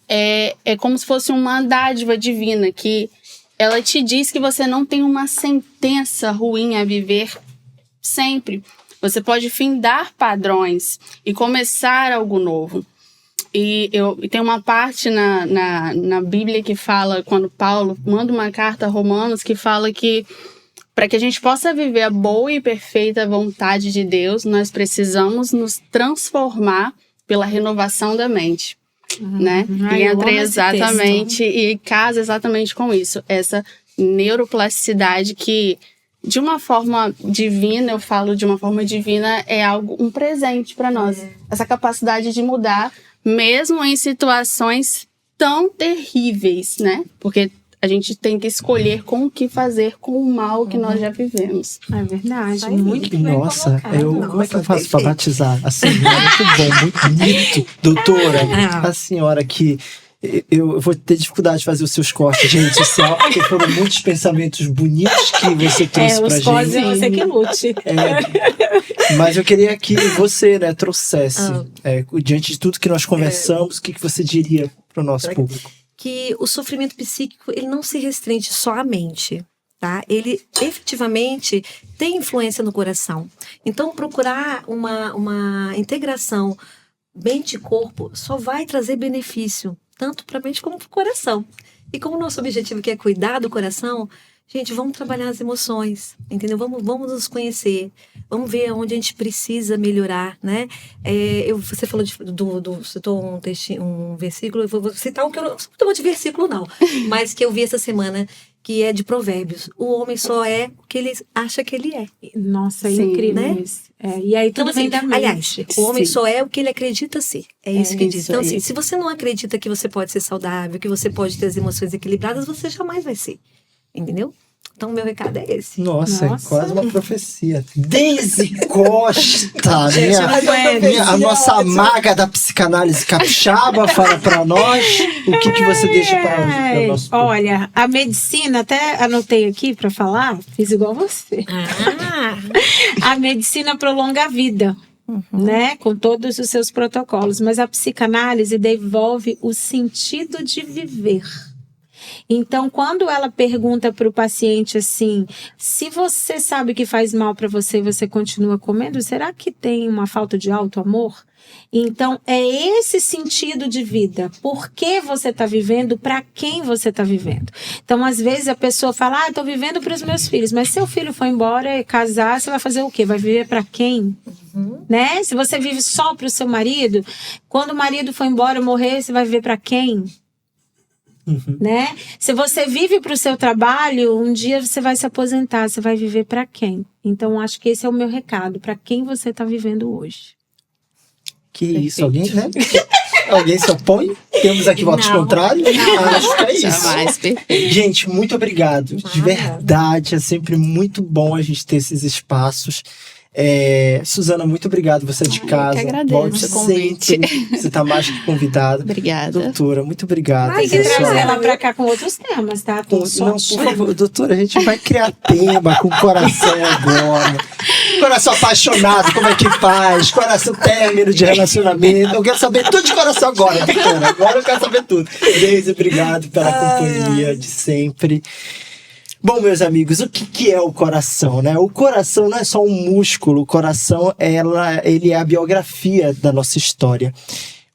é como se fosse uma dádiva divina, que ela te diz que você não tem uma sentença ruim a viver sempre. Você pode findar padrões e começar algo novo. E tem uma parte na Bíblia que fala, quando Paulo manda uma carta a Romanos, que fala que para que a gente possa viver a boa e perfeita vontade de Deus, nós precisamos nos transformar pela renovação da mente. Né? E entra exatamente, e casa exatamente com isso. Essa neuroplasticidade que, de uma forma divina, eu falo de uma forma divina, é um presente para nós. Essa capacidade de mudar, mesmo em situações tão terríveis, né? Porque a gente tem que escolher com o que fazer com o mal que nós já vivemos. É verdade. Aí, Muito bem Nossa, colocado. como é que eu faço para batizar a senhora? Muito bom, muito bonito. Doutora, a senhora que... Eu vou ter dificuldade de fazer os seus cortes de rede social, porque foram muitos pensamentos bonitos que você trouxe pra os cortes gente. é você que lute. Mas eu queria que você, né, trouxesse, diante de tudo que nós conversamos, o que você diria pro nosso público? Que o sofrimento psíquico, ele não se restringe só à mente, tá? Ele efetivamente tem influência no coração. Então, procurar uma integração mente e corpo só vai trazer benefício, tanto para a mente como para o coração. E como o nosso objetivo aqui é cuidar do coração, gente, vamos trabalhar as emoções, entendeu? Vamos nos conhecer, vamos ver onde a gente precisa melhorar, né? Você falou citou um versículo, eu vou citar um que eu não estou de versículo não, mas que eu vi essa semana, que é de Provérbios. O homem só é o que ele acha que ele é. Nossa, é Sim, incrível, né? isso. E aí tudo Então, vem da mente. aliás, o homem Sim. só é o que ele acredita ser. É isso que diz. Então, aí. assim, se você não acredita que você pode ser saudável, que você pode ter as emoções equilibradas, você jamais vai ser. Entendeu? Então, o meu recado é esse. Nossa, Nossa. é quase uma profecia. Deise Costa, a nossa ótimo. maga da psicanálise capixaba, fala pra nós o que você deixa para o nosso povo. Olha, a medicina, até anotei aqui para falar, fiz igual você. A medicina prolonga a vida, né? Com todos os seus protocolos, mas a psicanálise devolve o sentido de viver. Então, quando ela pergunta para o paciente assim, se você sabe que faz mal para você e você continua comendo, será que tem uma falta de auto-amor? Então, é esse sentido de vida. Por que você está vivendo? Para quem você está vivendo? Então, às vezes a pessoa fala, eu estou vivendo para os meus filhos. Mas se seu filho for embora e casar, você vai fazer o quê? Vai viver para quem? Né? Se você vive só para o seu marido, quando o marido for embora ou morrer, você vai viver para quem? Né? Se você vive para o seu trabalho, um dia você vai se aposentar, você vai viver para quem? Então, acho que esse é o meu recado, para quem você está vivendo hoje. Que isso, alguém, né? Alguém se opõe? Temos aqui votos Não. contrários? Acho que é isso. Jamais, perfeito. Gente, muito obrigado. De verdade, é sempre muito bom a gente ter esses espaços. Suzana, muito obrigado. Você é de casa. que agradeço Volte o convite. sempre. Você está mais que convidada. Obrigada. Doutora, muito obrigado. Tem que Pessoal. trazer ela para cá com outros temas, tá? Não, por favor, doutora, a gente vai criar tema com o coração agora. Coração apaixonado, como é que faz? Coração término de relacionamento. Eu quero saber tudo de coração agora, doutora. Agora eu quero saber tudo. Deise, obrigado pela companhia de sempre. Bom, meus amigos, o que é o coração, né? O coração não é só um músculo. O coração, ele é a biografia da nossa história.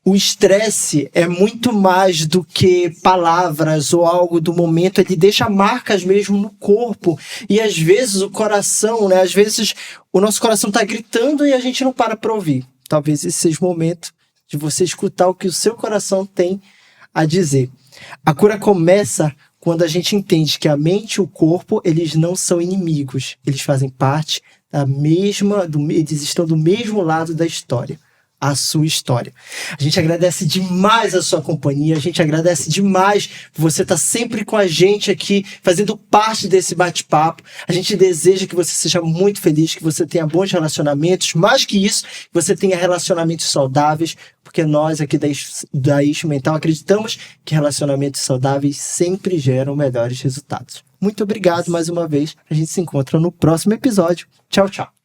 O estresse é muito mais do que palavras ou algo do momento. Ele deixa marcas mesmo no corpo. E às vezes o coração, né? Às vezes o nosso coração está gritando e a gente não para ouvir. Talvez esse seja o momento de você escutar o que o seu coração tem a dizer. A cura começa quando a gente entende que a mente e o corpo, eles não são inimigos. Eles fazem parte eles estão do mesmo lado da história. A sua história. A gente agradece demais a sua companhia, a gente agradece demais por você estar sempre com a gente aqui, fazendo parte desse bate-papo. A gente deseja que você seja muito feliz, que você tenha bons relacionamentos, mais que isso, que você tenha relacionamentos saudáveis, porque nós aqui da Eixo Mental acreditamos que relacionamentos saudáveis sempre geram melhores resultados. Muito obrigado mais uma vez, a gente se encontra no próximo episódio. Tchau, tchau.